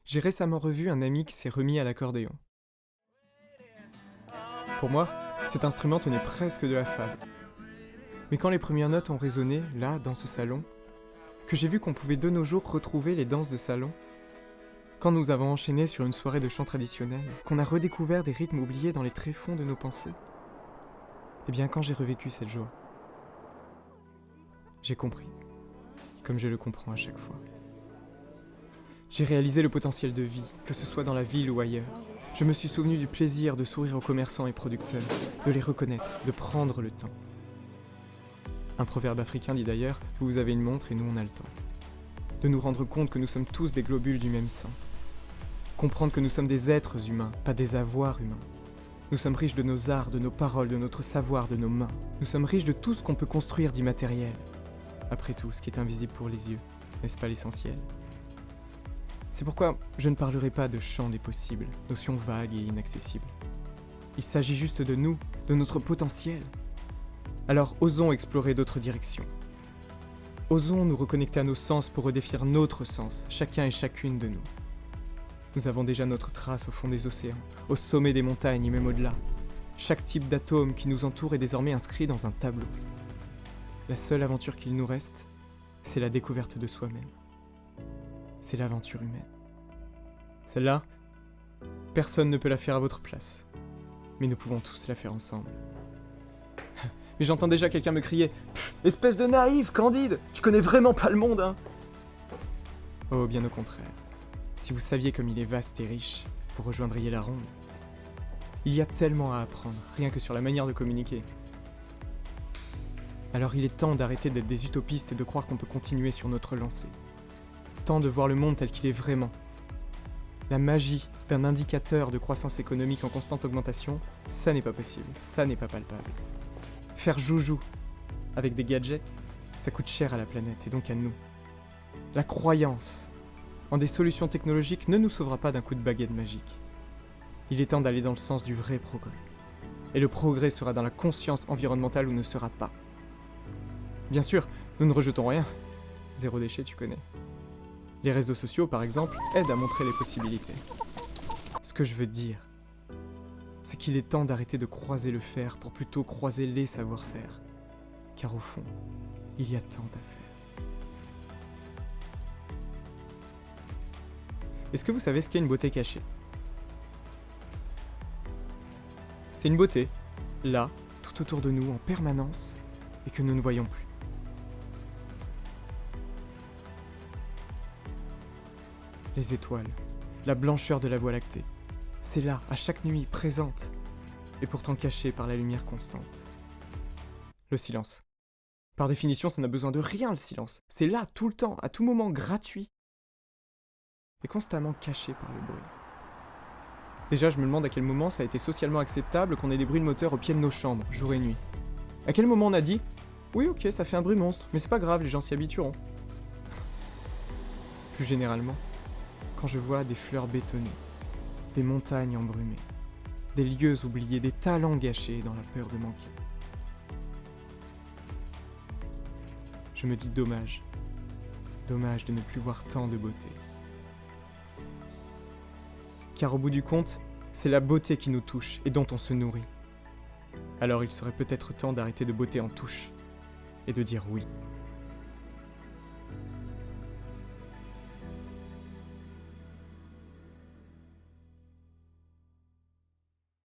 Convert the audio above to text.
J'ai récemment revu un ami qui s'est remis à l'accordéon. Pour moi, cet instrument tenait presque de la fable. Mais quand les premières notes ont résonné, là, dans ce salon, que j'ai vu qu'on pouvait de nos jours retrouver les danses de salon, quand nous avons enchaîné sur une soirée de chant traditionnel, qu'on a redécouvert des rythmes oubliés dans les tréfonds de nos pensées, eh bien quand j'ai revécu cette joie, j'ai compris, comme je le comprends à chaque fois. J'ai réalisé le potentiel de vie, que ce soit dans la ville ou ailleurs. Je me suis souvenu du plaisir de sourire aux commerçants et producteurs, de les reconnaître, de prendre le temps. Un proverbe africain dit d'ailleurs « Vous avez une montre et nous on a le temps ». De nous rendre compte que nous sommes tous des globules du même sang. Comprendre que nous sommes des êtres humains, pas des avoirs humains. Nous sommes riches de nos arts, de nos paroles, de notre savoir, de nos mains. Nous sommes riches de tout ce qu'on peut construire d'immatériel. Après tout, ce qui est invisible pour les yeux, n'est-ce pas l'essentiel ? C'est pourquoi je ne parlerai pas de champ des possibles, notion vague et inaccessible. Il s'agit juste de nous, de notre potentiel. Alors osons explorer d'autres directions. Osons nous reconnecter à nos sens pour redéfinir notre sens, chacun et chacune de nous. Nous avons déjà notre trace au fond des océans, au sommet des montagnes et même au-delà. Chaque type d'atome qui nous entoure est désormais inscrit dans un tableau. La seule aventure qu'il nous reste, c'est la découverte de soi-même. C'est l'aventure humaine. Celle-là, personne ne peut la faire à votre place. Mais nous pouvons tous la faire ensemble. Mais j'entends déjà quelqu'un me crier « Espèce de naïf, Candide, tu connais vraiment pas le monde, hein ?» Oh, bien au contraire. Si vous saviez comme il est vaste et riche, vous rejoindriez la ronde. Il y a tellement à apprendre, rien que sur la manière de communiquer. Alors il est temps d'arrêter d'être des utopistes et de croire qu'on peut continuer sur notre lancée. Temps de voir le monde tel qu'il est vraiment. La magie d'un indicateur de croissance économique en constante augmentation, ça n'est pas possible, ça n'est pas palpable. Faire joujou avec des gadgets, ça coûte cher à la planète et donc à nous. La croyance en des solutions technologiques ne nous sauvera pas d'un coup de baguette magique. Il est temps d'aller dans le sens du vrai progrès. Et le progrès sera dans la conscience environnementale ou ne sera pas. Bien sûr, nous ne rejetons rien. Zéro déchet, tu connais. Les réseaux sociaux, par exemple, aident à montrer les possibilités. Ce que je veux dire, c'est qu'il est temps d'arrêter de croiser le fer pour plutôt croiser les savoir-faire. Car au fond, il y a tant à faire. Est-ce que vous savez ce qu'est une beauté cachée ? C'est une beauté, là, tout autour de nous, en permanence, et que nous ne voyons plus. Les étoiles, la blancheur de la Voie lactée, c'est là, à chaque nuit, présente, et pourtant cachée par la lumière constante. Le silence. Par définition, ça n'a besoin de rien, le silence. C'est là, tout le temps, à tout moment, gratuit, et constamment caché par le bruit. Déjà, je me demande à quel moment ça a été socialement acceptable qu'on ait des bruits de moteur au pied de nos chambres, jour et nuit. À quel moment on a dit « Oui, ok, ça fait un bruit monstre, mais c'est pas grave, les gens s'y habitueront. » Plus généralement, quand je vois des fleurs bétonnées, des montagnes embrumées, des lieux oubliés, des talents gâchés dans la peur de manquer. Je me dis dommage de ne plus voir tant de beauté. Car au bout du compte, c'est la beauté qui nous touche et dont on se nourrit. Alors il serait peut-être temps d'arrêter de botter en touche et de dire oui.